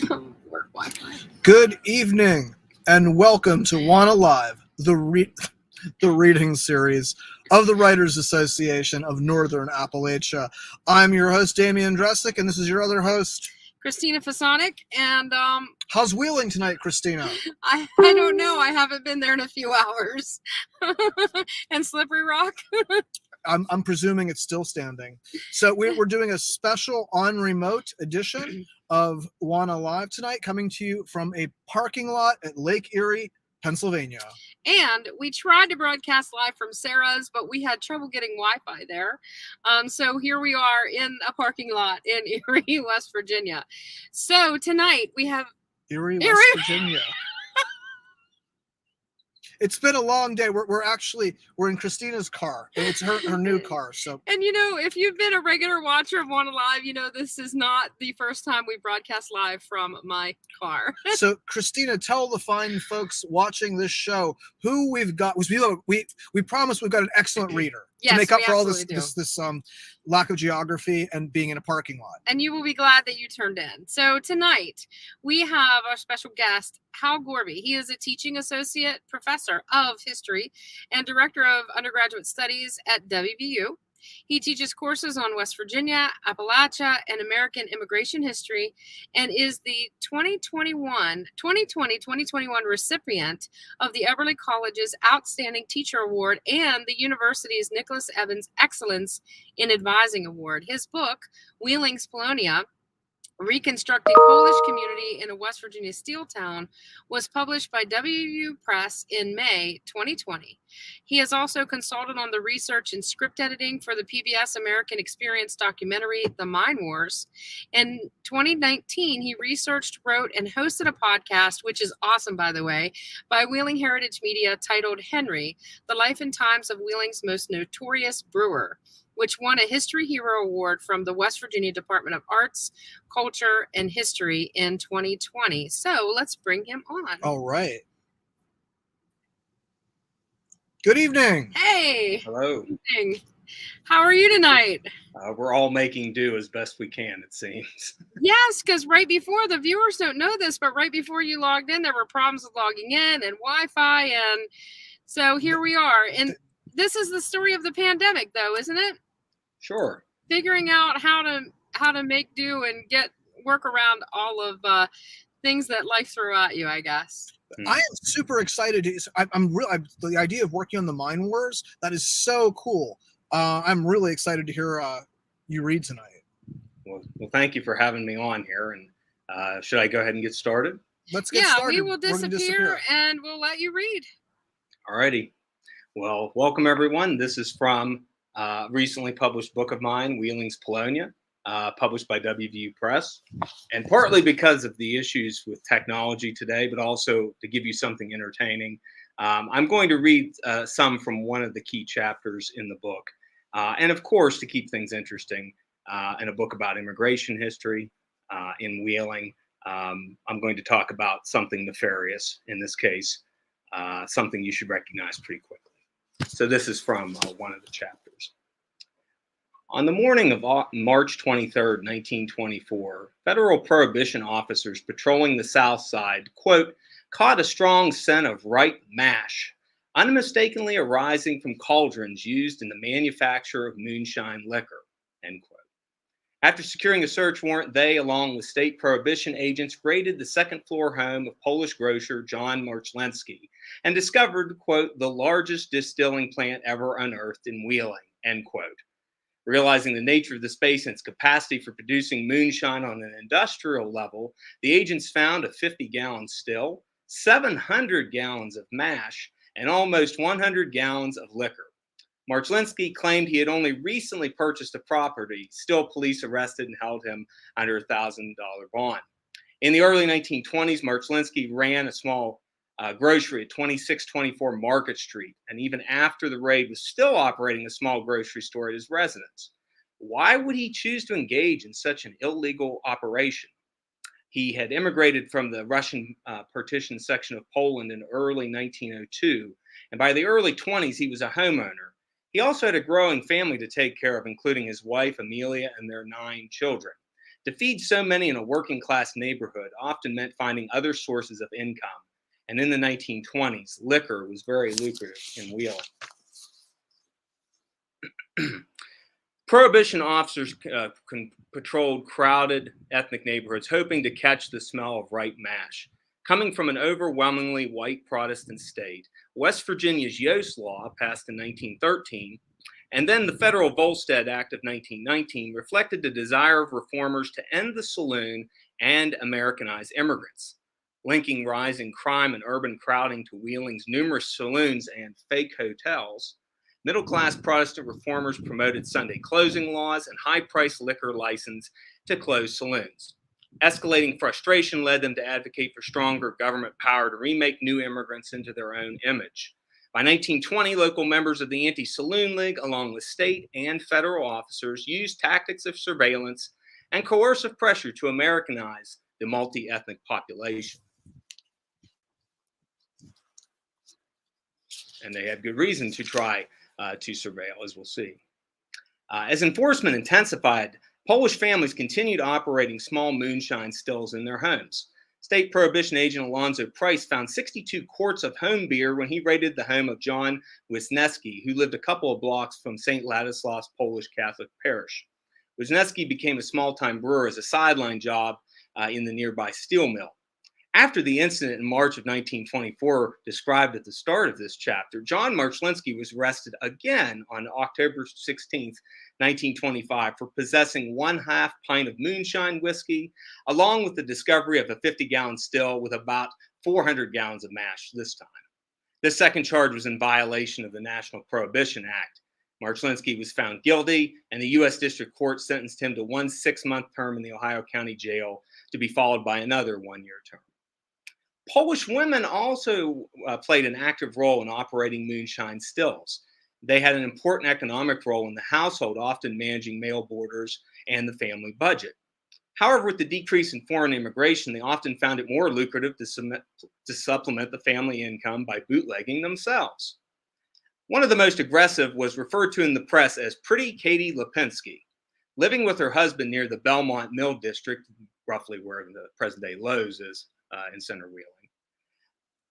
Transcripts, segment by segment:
Work Wi-Fi. Good evening and welcome to WANA Live, the reading series of the Writers Association of Northern Appalachia. I'm your host, Damian Dressick, and this is your other host, Christina Fasonic, and how's Wheeling tonight, Christina? I don't know. I haven't been there in a few hours. And Slippery Rock. I'm presuming it's still standing. So we're doing a special on remote edition of WANA Live tonight, coming to you from a parking lot at Lake Erie, Pennsylvania. And we tried to broadcast live from Sarah's, but we had trouble getting Wi-Fi there. So here we are in a parking lot in Erie, West Virginia. So tonight we have Erie, West Virginia. It's been a long day. We're in Christina's car. It's her new car. So, and you know, if you've been a regular watcher of WANA Live, you know this is not the first time we broadcast live from my car. So, Christina, tell the fine folks watching this show who we've got. We promise we've got an excellent reader to make up for all this lack of geography and being in a parking lot. And you will be glad that you turned in. So tonight we have our special guest, Hal Gorby. He is a teaching associate professor of history and director of undergraduate studies at WVU. He teaches courses on West Virginia, Appalachia, and American immigration history, and is the 2020-2021 recipient of the Eberly College's Outstanding Teacher Award and the university's Nicholas Evans Excellence in Advising Award. His book, Wheeling's Polonia, Reconstructing Polish Community in a West Virginia Steel Town, was published by WVU Press in May 2020. He has also consulted on the research and script editing for the PBS American Experience documentary, The Mine Wars. In 2019, he researched, wrote, and hosted a podcast, which is awesome, by the way, by Wheeling Heritage Media titled Henry, The Life and Times of Wheeling's Most Notorious Brewer, which won a History Hero Award from the West Virginia Department of Arts, Culture, and History in 2020. So let's bring him on. All right. Good evening. Hey. Hello. Good evening. How are you tonight? We're all making do as best we can, it seems. Yes, because right before, the viewers don't know this, but right before you logged in, there were problems with logging in and Wi-Fi. And so here we are. And this is the story of the pandemic, though, isn't it? Sure. Figuring out how to make do and work around all of things that life threw at you, I guess. I am super excited. The idea of working on the Mine Wars, that is so cool. I'm really excited to hear you read tonight. Well, thank you for having me on here. And should I go ahead and get started? Let's get started. Yeah, we will disappear and we'll let you read. All righty. Well, welcome everyone. This is from recently published book of mine, Wheeling's Polonia, published by WVU Press. And partly because of the issues with technology today, but also to give you something entertaining, I'm going to read some from one of the key chapters in the book. And of course, to keep things interesting, in a book about immigration history in Wheeling, I'm going to talk about something nefarious, in this case, something you should recognize pretty quickly. So this is from one of the chapters. On the morning of March 23rd, 1924, federal prohibition officers patrolling the South Side, quote, caught a strong scent of ripe mash, unmistakably arising from cauldrons used in the manufacture of moonshine liquor, end quote. After securing a search warrant, they, along with state prohibition agents, raided the second-floor home of Polish grocer John Marchlenski and discovered, quote, the largest distilling plant ever unearthed in Wheeling, end quote. Realizing the nature of the space and its capacity for producing moonshine on an industrial level, the agents found a 50-gallon still, 700 gallons of mash, and almost 100 gallons of liquor. Marchlenski claimed he had only recently purchased the property. Still, police arrested and held him under a $1,000 bond. In the early 1920s, Marchlenski ran a small grocery at 2624 Market Street, and even after the raid was still operating a small grocery store at his residence. Why would he choose to engage in such an illegal operation? He had immigrated from the Russian partition section of Poland in early 1902, and by the early 20s, he was a homeowner. He also had a growing family to take care of, including his wife, Amelia, and their 9 children. To feed so many in a working class neighborhood often meant finding other sources of income. And in the 1920s, liquor was very lucrative in Wheeling. Prohibition officers patrolled crowded ethnic neighborhoods, hoping to catch the smell of ripe mash. Coming from an overwhelmingly white Protestant state, West Virginia's Yost Law, passed in 1913, and then the federal Volstead Act of 1919 reflected the desire of reformers to end the saloon and Americanize immigrants. Linking rising crime and urban crowding to Wheeling's numerous saloons and fake hotels, middle-class Protestant reformers promoted Sunday closing laws and high-priced liquor license to close saloons. Escalating frustration led them to advocate for stronger government power to remake new immigrants into their own image. By 1920, local members of the Anti-Saloon League, along with state and federal officers, used tactics of surveillance and coercive pressure to Americanize the multi-ethnic population. And they had good reason to try to surveil, as we'll see. As enforcement intensified, Polish families continued operating small moonshine stills in their homes. State Prohibition agent Alonzo Price found 62 quarts of home beer when he raided the home of John Wisniewski, who lived a couple of blocks from St. Ladislaus Polish Catholic Parish. Wisniewski became a small-time brewer as a sideline job in the nearby steel mill. After the incident in March of 1924 described at the start of this chapter, John Marchlinsky was arrested again on October 16, 1925, for possessing 1/2 pint of moonshine whiskey, along with the discovery of a 50-gallon still with about 400 gallons of mash this time. This second charge was in violation of the National Prohibition Act. Marchlinsky was found guilty, and the U.S. District Court sentenced him to 1 6-month term in the Ohio County Jail, to be followed by another 1-year term. Polish women also played an active role in operating moonshine stills. They had an important economic role in the household, often managing male boarders and the family budget. However, with the decrease in foreign immigration, they often found it more lucrative to supplement the family income by bootlegging themselves. One of the most aggressive was referred to in the press as Pretty Katie Lipinski. Living with her husband near the Belmont Mill District, roughly where the present-day Lowe's is in Center Wheeling.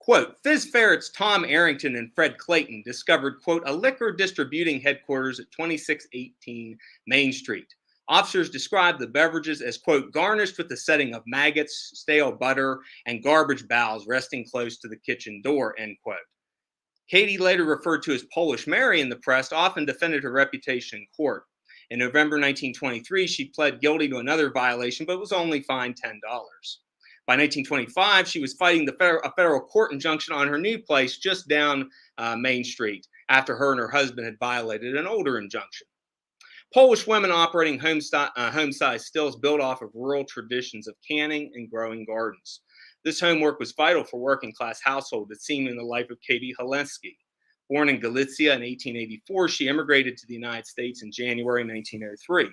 Quote, Fizz Ferret's Tom Arrington and Fred Clayton discovered, quote, a liquor distributing headquarters at 2618 Main Street. Officers described the beverages as, quote, garnished with the setting of maggots, stale butter, and garbage bowels resting close to the kitchen door, end quote. Katie, later referred to as Polish Mary in the press, often defended her reputation in court. In November 1923, she pled guilty to another violation, but was only fined $10. By 1925, she was fighting a federal court injunction on her new place just down Main Street after her and her husband had violated an older injunction. Polish women operating home-sized stills built off of rural traditions of canning and growing gardens. This homework was vital for working-class households as seen in the life of Katie Halenski. Born in Galicia in 1884, she immigrated to the United States in January 1903.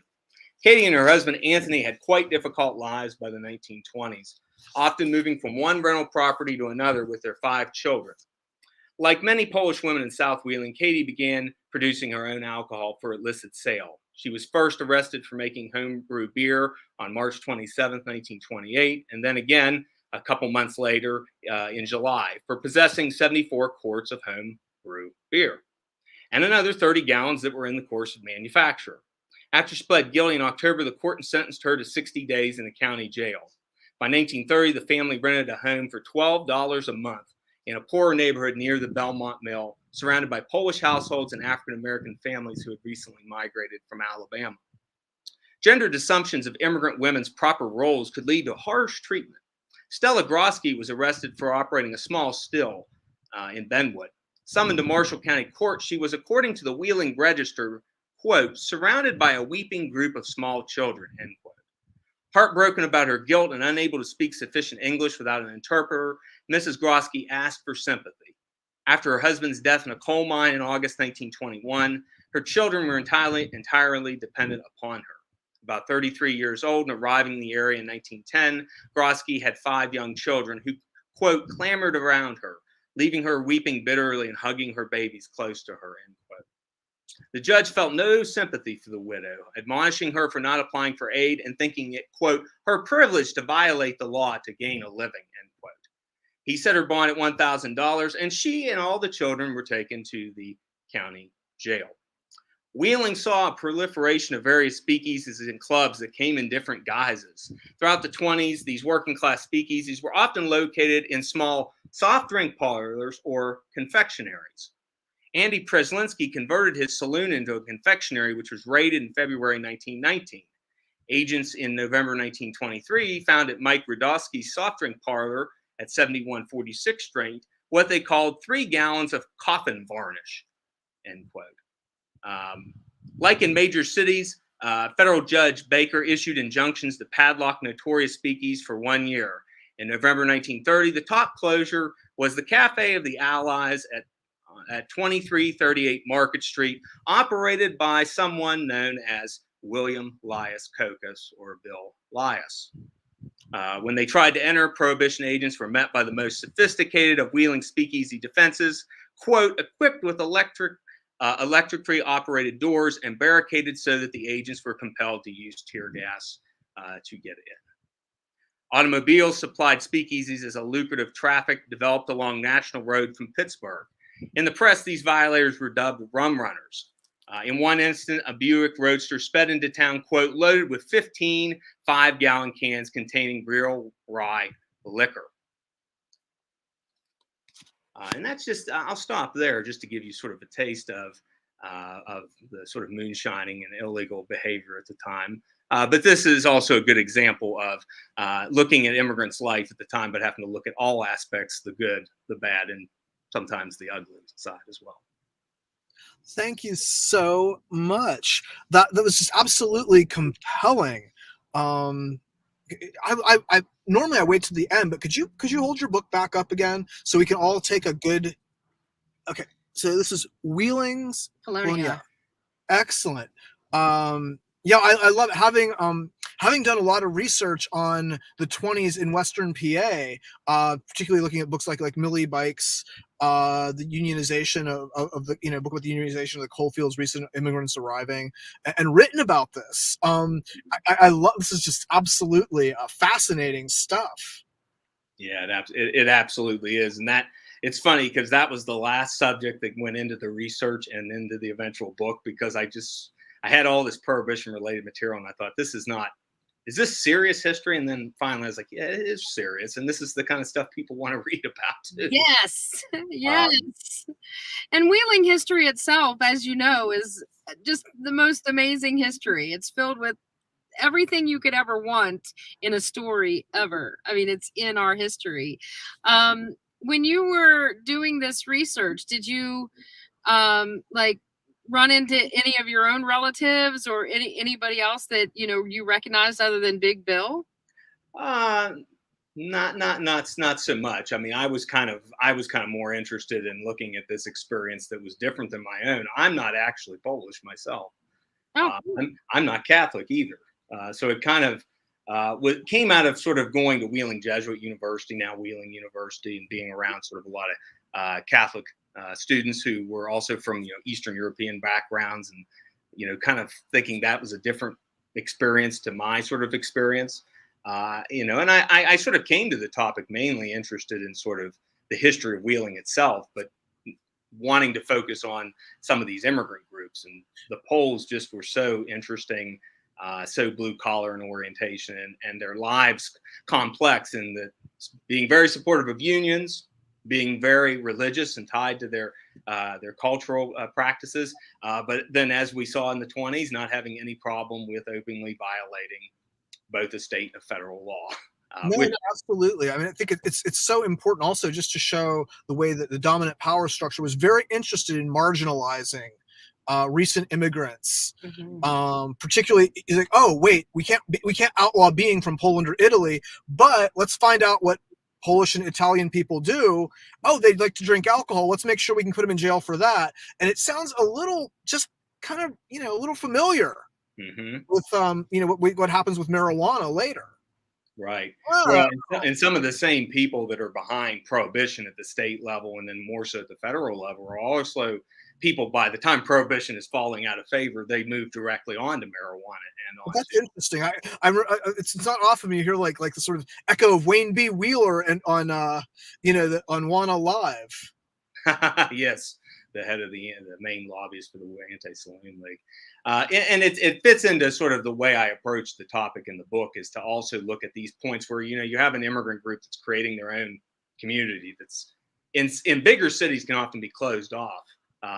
Katie and her husband Anthony had quite difficult lives by the 1920s, often moving from one rental property to another with their 5 children. Like many Polish women in South Wheeling, Katie began producing her own alcohol for illicit sale. She was first arrested for making homebrew beer on March 27, 1928, and then again a couple months later in July for possessing 74 quarts of homebrew beer and another 30 gallons that were in the course of manufacture. After she pled guilty in October, the court sentenced her to 60 days in the county jail. By 1930, the family rented a home for $12 a month in a poorer neighborhood near the Belmont Mill, surrounded by Polish households and African-American families who had recently migrated from Alabama. Gendered assumptions of immigrant women's proper roles could lead to harsh treatment. Stella Groski was arrested for operating a small still in Benwood. Summoned to Marshall County Court, she was, according to the Wheeling Register, quote, surrounded by a weeping group of small children, end quote. Heartbroken about her guilt and unable to speak sufficient English without an interpreter, Mrs. Groski asked for sympathy. After her husband's death in a coal mine in August 1921, her children were entirely dependent upon her. About 33 years old and arriving in the area in 1910, Groski had 5 young children who, quote, clamored around her, leaving her weeping bitterly and hugging her babies close to her, end quote. The judge felt no sympathy for the widow, admonishing her for not applying for aid and thinking it, quote, her privilege to violate the law to gain a living, end quote. He set her bond at $1,000, and she and all the children were taken to the county jail. Wheeling saw a proliferation of various speakeasies and clubs that came in different guises. Throughout the 20s, these working class speakeasies were often located in small soft drink parlors or confectionaries. Andy Preslinski converted his saloon into a confectionery, which was raided in February 1919. Agents in November 1923 found at Mike Radowski's soft drink parlor at 7146th Street what they called 3 gallons of coffin varnish, end quote. Like in major cities, federal judge Baker issued injunctions to padlock Notorious speakeasies for 1 year. In November 1930, the top closure was the Cafe of the Allies at 2338 Market Street, operated by someone known as William Lias Cocos, or Bill Lias. When they tried to enter, Prohibition agents were met by the most sophisticated of Wheeling speakeasy defenses, quote, equipped with electrically operated doors and barricaded so that the agents were compelled to use tear gas to get in. Automobiles supplied speakeasies as a lucrative traffic developed along National Road from Pittsburgh. In the press, these violators were dubbed rum runners. In one instant, a Buick Roadster sped into town, quote, loaded with 15 5-gallon cans containing real rye liquor. And that's just, I'll stop there just to give you sort of a taste of the sort of moonshining and illegal behavior at the time. But this is also a good example of looking at immigrants' life at the time, but having to look at all aspects, the good, the bad, and sometimes the ugly side as well. Thank you so much. That was just absolutely compelling. I normally I wait to the end, but could you hold your book back up again so we can all take a good. Okay, so this is Wheeling's Polonia. Excellent. Yeah, I love having done a lot of research on the 20s in Western PA, particularly looking at books like Millie Bike's the unionization of the book about the unionization of the coal fields, recent immigrants arriving, and written about this. I love this is just absolutely fascinating stuff. Yeah, it absolutely is, and that it's funny because that was the last subject that went into the research and into the eventual book, because I had all this prohibition related material and I thought, is this serious history? And then finally I was like, yeah, it is serious. And this is the kind of stuff people want to read about too. Yes. Yes. And Wheeling history itself, as you know, is just the most amazing history. It's filled with everything you could ever want in a story ever. I mean, it's in our history. When you were doing this research, did you run into any of your own relatives or anybody else that you recognized other than Big Bill? Not so much. I mean, I was kind of more interested in looking at this experience that was different than my own. I'm not actually Polish myself. Oh, I'm not Catholic either. So it kind of came out of sort of going to Wheeling Jesuit University, now Wheeling University, and being around sort of a lot of Catholic students who were also from Eastern European backgrounds, and kind of thinking that was a different experience to my sort of experience. And I sort of came to the topic mainly interested in sort of the history of Wheeling itself, but wanting to focus on some of these immigrant groups. And the Poles just were so interesting, so blue collar in orientation, and their lives complex, and that being very supportive of unions, being very religious and tied to their cultural practices, but then, as we saw in the 20s, not having any problem with openly violating both the state and federal law. No, absolutely. I mean, I think it's so important also just to show the way that the dominant power structure was very interested in marginalizing recent immigrants, particularly like, oh wait, we can't outlaw being from Poland or Italy, but let's find out what Polish and Italian people do. Oh, they'd like to drink alcohol. Let's make sure we can put them in jail for that. And it sounds a little, just kind of, a little familiar with what happens with marijuana later. Right. Oh, Well, and some of the same people that are behind prohibition at the state level and then more so at the federal level are also people, by the time prohibition is falling out of favor, they move directly onto marijuana and well, that's onto. interesting. It's not often you hear like the sort of echo of Wayne B. Wheeler and on on WANA Live. Yes, the head of the main lobbyist for the Anti-Saloon League. And it fits into sort of the way I approach the topic in the book, is to also look at these points where, you have an immigrant group that's creating their own community that's in bigger cities can often be closed off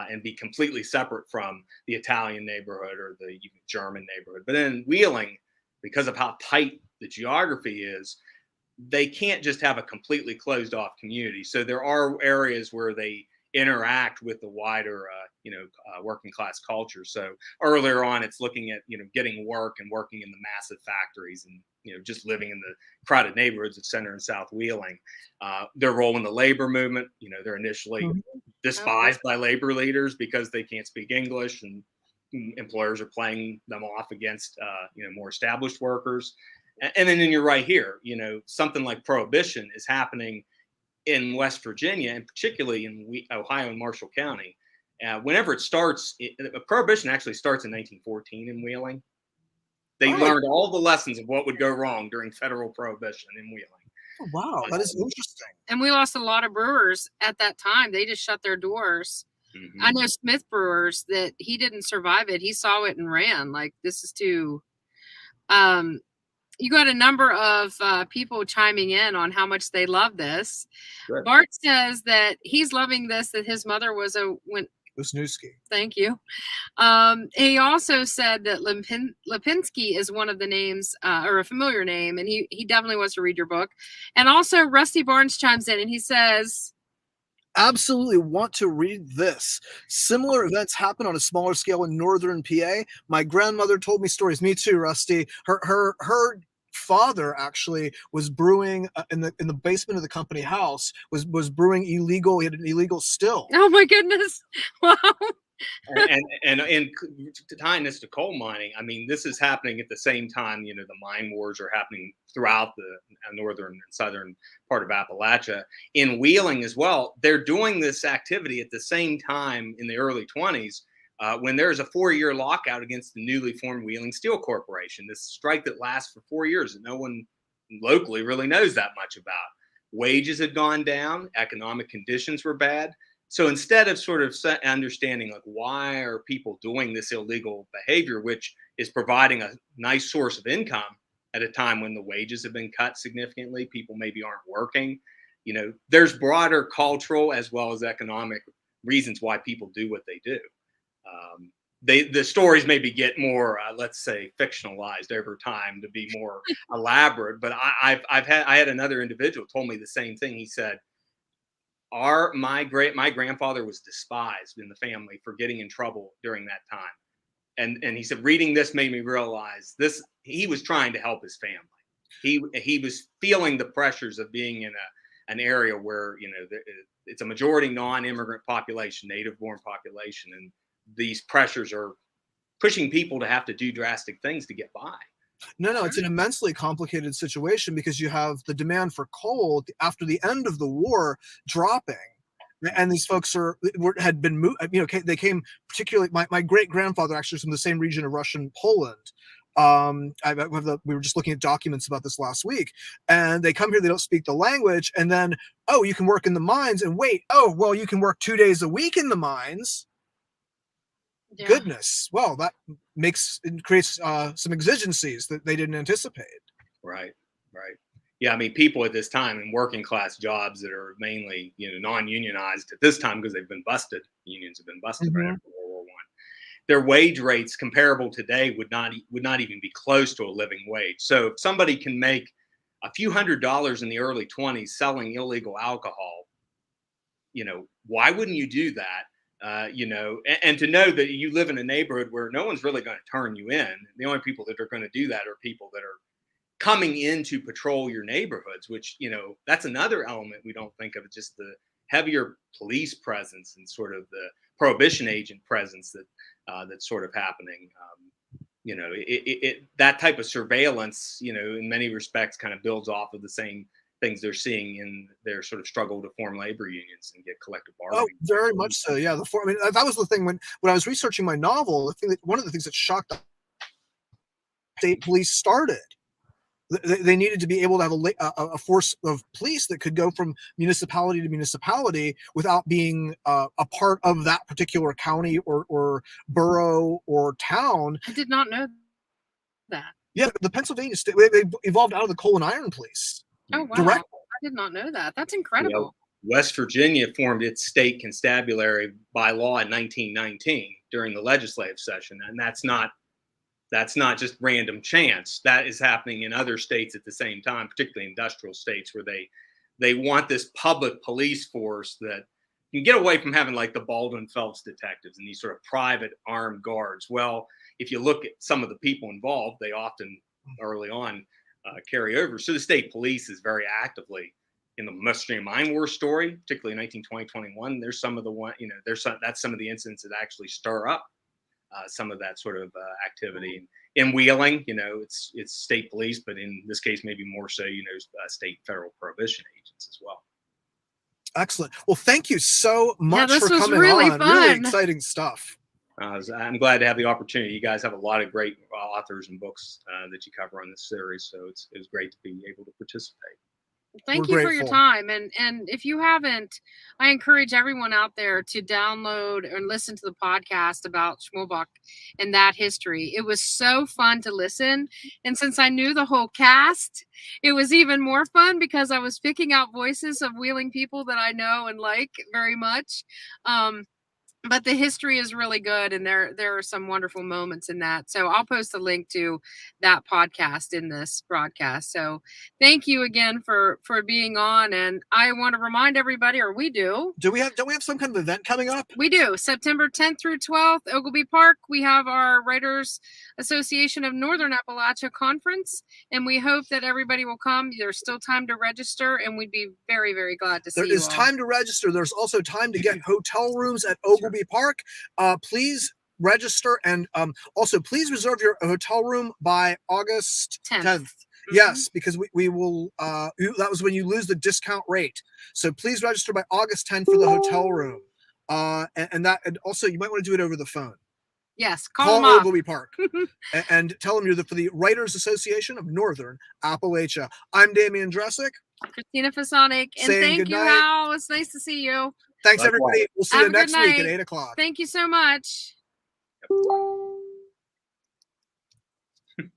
and be completely separate from the Italian neighborhood or the even German neighborhood. But in Wheeling, because of how tight the geography is, they can't just have a completely closed off community. So there are areas where they interact with the wider, working class culture. So earlier on, it's looking at, getting work and working in the massive factories and, just living in the crowded neighborhoods of Center and South Wheeling. Their role in the labor movement, they're initially despised by labor leaders because they can't speak English, and employers are playing them off against, more established workers. And then you're right here, something like prohibition is happening in West Virginia, and particularly in Ohio and Marshall County. Whenever it starts, prohibition actually starts in 1914 in Wheeling. They learned all the lessons of what would go wrong during federal prohibition in Wheeling. Oh, wow, that is interesting. And we lost a lot of brewers at that time. They just shut their doors. Mm-hmm. I know Smith Brewers that he didn't survive it. He saw it and ran. Like, this is too. You got a number of people chiming in on how much they love this. Good. Bart says that he's loving this, that his mother was Wisniewski. Thank you. He also said that Lipinski is one of the names, or a familiar name, and he definitely wants to read your book. And also Rusty Barnes chimes in and he says, absolutely want to read this. Similar events happen on a smaller scale in northern PA. My grandmother told me stories. Me too, Rusty. Her father actually was brewing in the basement of the company house. Was brewing illegal. He had an illegal still. Oh my goodness! Wow. and tying this to coal mining, I mean, this is happening at the same time. The mine wars are happening throughout the northern and southern part of Appalachia. In Wheeling as well, they're doing this activity at the same time in the early 20s. When there's a 4-year lockout against the newly formed Wheeling Steel Corporation, this strike that lasts for 4 years that no one locally really knows that much about. Wages had gone down, economic conditions were bad. So instead of sort of understanding like why are people doing this illegal behavior, which is providing a nice source of income at a time when the wages have been cut significantly, people maybe aren't working. There's broader cultural as well as economic reasons why people do what they do. The stories maybe get more, let's say, fictionalized over time to be more elaborate. But I had another individual told me the same thing. He said, my grandfather was despised in the family for getting in trouble during that time. And he said, reading this made me realize he was trying to help his family. He was feeling the pressures of being in an area where, it's a majority non-immigrant population, native-born population. And these pressures are pushing people to have to do drastic things to get by. No, it's an immensely complicated situation because you have the demand for coal after the end of the war dropping, and these folks had been moved. They came particularly. My great grandfather actually was from the same region of Russian Poland. We were just looking at documents about this last week, and they come here. They don't speak the language, and then you can work in the mines, and wait, you can work 2 days a week in the mines. Yeah. Goodness, well, that creates some exigencies that they didn't anticipate. Right. Yeah, I mean, people at this time in working class jobs that are mainly non-unionized at this time because they've been busted. Unions have been busted right after World War I. Their wage rates comparable today would not even be close to a living wage. So if somebody can make a few $100s in the early 20s selling illegal alcohol, why wouldn't you do that? And to know that you live in a neighborhood where no one's really going to turn you in. The only people that are going to do that are people that are coming in to patrol your neighborhoods, which, that's another element we don't think of, just the heavier police presence and sort of the prohibition agent presence that's sort of happening. that type of surveillance, in many respects kind of builds off of the same things they're seeing in their sort of struggle to form labor unions and get collective bargaining. Oh, very much so. Yeah. That was the thing when I was researching my novel. One of the things that shocked the state police started. They needed to be able to have a force of police that could go from municipality to municipality without being a part of that particular county or borough or town. I did not know that. Yeah, the Pennsylvania state, they evolved out of the coal and iron police. Oh, wow. Direct. I did not know that. That's incredible. West Virginia formed its state constabulary by law in 1919 during the legislative session, and that's not just random chance. That is happening in other states at the same time, particularly industrial states, where they want this public police force that can get away from having like the Baldwin Phelps detectives and these sort of private armed guards. Well, if you look at some of the people involved, they often early on carry over. So the state police is very actively in the Mustang Mine War story, particularly in 1920-21. There's some of the that's some of the incidents that actually stir up some of that sort of activity. In Wheeling, it's state police, but in this case, maybe more so, state federal prohibition agents as well. Excellent. Well, thank you so much for coming really on. Fun. Really exciting stuff. I'm glad to have the opportunity. You guys have a lot of great authors and books that you cover on this series, so it was great to be able to participate. Thank you for your time. And if you haven't, I encourage everyone out there to download and listen to the podcast about Schmolbach and that history. It was so fun to listen. And since I knew the whole cast, it was even more fun because I was picking out voices of Wheeling people that I know and like very much. But the history is really good, and there are some wonderful moments in that. So I'll post a link to that podcast in this broadcast. So thank you again for being on. And I want to remind everybody, or we do. Don't we have some kind of event coming up? We do. September 10th through 12th, Oglebay Park. We have our Writers Association of Northern Appalachia Conference, and we hope that everybody will come. There's still time to register, and we'd be very, very glad to see you all. There is time to register. There's also time to get hotel rooms at Oglebay Park. Please register, and also please reserve your hotel room by August 10th. Mm-hmm. Yes, because we will that was when you lose the discount rate. So please register by August 10th for the hotel room. And also you might want to do it over the phone. Yes, call Oglebay Park and tell them you're for the Writers Association of Northern Appalachia. I'm Damian Dressick. Christina Fasonic, and thank you, Hal. It's nice to see you. Thanks, everybody. We'll see you next week at 8 o'clock. Thank you so much. Yep.